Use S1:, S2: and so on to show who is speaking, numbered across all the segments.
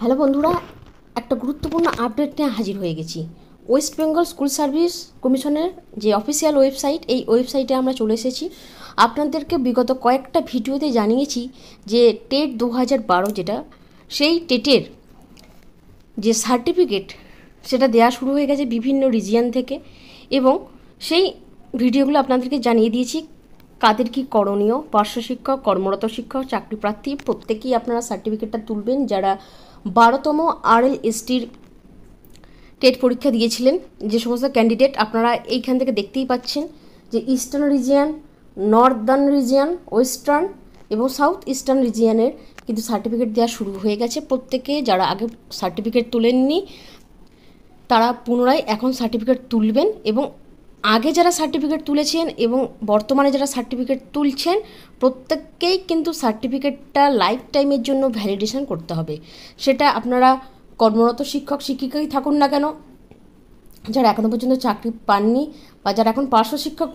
S1: Hello বন্ধুরা, একটা গুরুত্বপূর্ণ আপডেট নিয়ে হাজির হয়ে গেছি। ওয়েস্ট বেঙ্গল স্কুল সার্ভিস কমিশনের যে অফিসিয়াল ওয়েবসাইট, এই ওয়েবসাইটে আমরা চলে এসেছি। আপনাদেরকে বিগত কয়েকটা ভিডিওতে জানিয়েছি যে টেট 2012 যেটা, সেই টেটের যে সার্টিফিকেট সেটা দেওয়া শুরু হয়ে গেছে বিভিন্ন রিজিয়ন থেকে, এবং সেই ভিডিওগুলো আপনাদেরকে জানিয়ে দিয়েছি কাদের কী করণীয়। পার্শ্ব শিক্ষক, কর্মরত শিক্ষক, চাকরি প্রার্থী প্রত্যেকেই আপনারা সার্টিফিকেটটা তুলবেন যারা 12তম RLSTর টেট পরীক্ষা দিয়েছিলেন। যে সমস্ত ক্যান্ডিডেট আপনারা এইখান থেকে দেখতেই পাচ্ছেন যে eastern region, Northern region, western এবং সাউথ ইস্টার্ন রিজিয়নের কিন্তু সার্টিফিকেট দেওয়া শুরু হয়ে গেছে। প্রত্যেকে যারা আগে সার্টিফিকেট তুলেননি তারা পুনরায় এখন সার্টিফিকেট তুলবেন, এবং আগে যারা সার্টিফিকেট তুলেছেন এবং বর্তমানে যারা সার্টিফিকেট তুলছেন প্রত্যেককেই কিন্তু সার্টিফিকেটটা লাইফ টাইমের জন্য ভ্যালিডেশন করতে হবে। সেটা আপনারা কর্মরত শিক্ষক শিক্ষিকাই থাকুন না কেন, যারা এখনও পর্যন্ত চাকরি পাননি বা যারা এখন পার্শ্ব শিক্ষক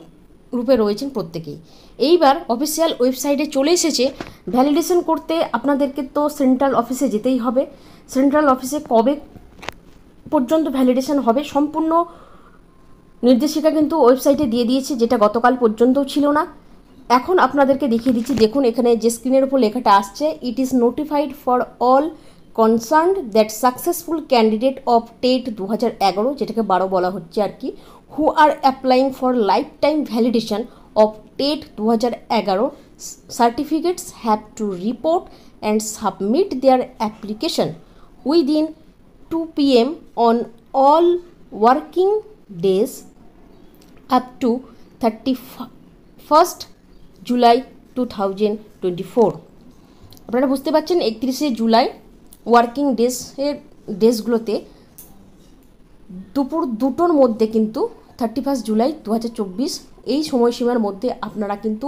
S1: রূপে রয়েছেন প্রত্যেকেই। এইবার অফিসিয়াল ওয়েবসাইটে চলে এসেছে ভ্যালিডেশন করতে আপনাদেরকে তো সেন্ট্রাল অফিসে যেতেই হবে। সেন্ট্রাল অফিসে কবে পর্যন্ত ভ্যালিডেশন হবে সম্পূর্ণ নির্দেশিকা কিন্তু ওয়েবসাইটে দিয়ে দিয়েছে, যেটা গতকাল পর্যন্তও ছিল না। এখন আপনাদেরকে দেখিয়ে দিচ্ছি, দেখুন এখানে যে স্ক্রিনের উপর লেখাটা আসছে, it is notified for all concerned that successful candidate of TET 2011, যেটাকে 12 বলা হচ্ছে আর কি, who are applying for life time validation of TET 2011 certificates have to report and submit their application within 2 PM on all working days up to 31st July 2024। আপনারা বুঝতে পারছেন 31শে July working ডেজগুলোতে দুপুর 2টোর মধ্যে কিন্তু 31 জুলাই 2024 এই সময়সীমার মধ্যে আপনারা কিন্তু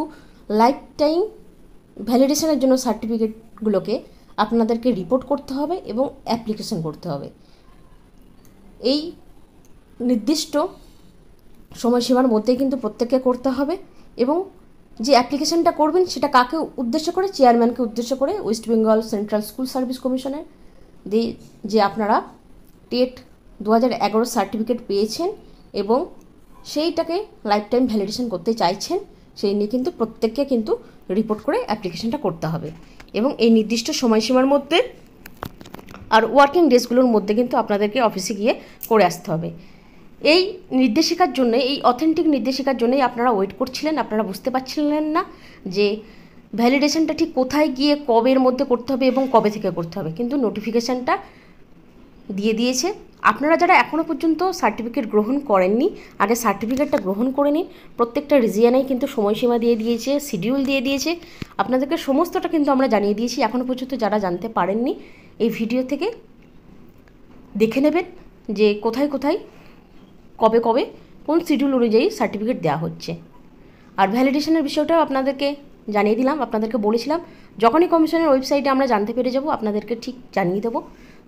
S1: লাইফ টাইম ভ্যালিডেশনের জন্য সার্টিফিকেটগুলোকে আপনাদেরকে রিপোর্ট করতে হবে এবং অ্যাপ্লিকেশন করতে হবে। এই নির্দিষ্ট সময়সীমার মধ্যেই কিন্তু প্রত্যেককে করতে হবে, এবং যে অ্যাপ্লিকেশনটা করবেন সেটা কাকে উদ্দেশ্য করে? চেয়ারম্যানকে উদ্দেশ্য করে, West Bengal central school service কমিশনের যে আপনারা টেট 2011 সার্টিফিকেট পেয়েছেন এবং সেইটাকে লাইফ টাইম ভ্যালিডেশন করতে চাইছেন, সেই নিয়ে কিন্তু প্রত্যেককে কিন্তু রিপোর্ট করে অ্যাপ্লিকেশনটা করতে হবে, এবং এই নির্দিষ্ট সময়সীমার মধ্যে আর ওয়ার্কিং ডেজগুলোর মধ্যে কিন্তু আপনাদেরকে অফিসে গিয়ে করে আসতে হবে। এই নির্দেশিকার জন্য, এই অথেন্টিক নির্দেশিকার জন্যই আপনারা ওয়েট করছিলেন। আপনারা বুঝতে পারছিলেন না যে ভ্যালিডেশনটা ঠিক কোথায় গিয়ে কবের মধ্যে করতে হবে এবং কবে থেকে করতে হবে, কিন্তু নোটিফিকেশানটা দিয়ে দিয়েছে। আপনারা যারা এখনও পর্যন্ত সার্টিফিকেট গ্রহণ করেননি, আগে সার্টিফিকেটটা গ্রহণ করে নিন। প্রত্যেকটা রিজিয়নেই কিন্তু সময়সীমা দিয়ে দিয়েছে, শিডিউল দিয়ে দিয়েছে, আপনাদেরকে সমস্তটা কিন্তু আমরা জানিয়ে দিয়েছি। এখনও পর্যন্ত যারা জানতে পারেননি এই ভিডিও থেকে দেখে নেবেন যে কোথায় কোথায় কবে কবে কোন শিডিউল অনুযায়ী সার্টিফিকেট দেওয়া হচ্ছে। আর ভ্যালিডেশনের বিষয়টাও আপনাদেরকে জানিয়ে দিলাম, আপনাদেরকে বলেছিলাম যখনই কমিশনের ওয়েবসাইটে আমরা জানতে পেরে যাব আপনাদেরকে ঠিক জানিয়ে দেবো।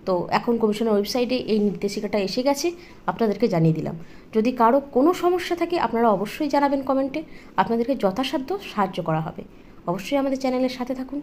S1: তো এখন কমিশনের ওয়েবসাইটে এই নির্দেশিকাটা এসে গেছে, আপনাদেরকে জানিয়ে দিলাম। যদি কারো কোনো সমস্যা থাকে আপনারা অবশ্যই জানাবেন কমেন্টে, আপনাদেরকে যথাসাধ্য সাহায্য করা হবে। অবশ্যই আমাদের চ্যানেলের সাথে থাকুন।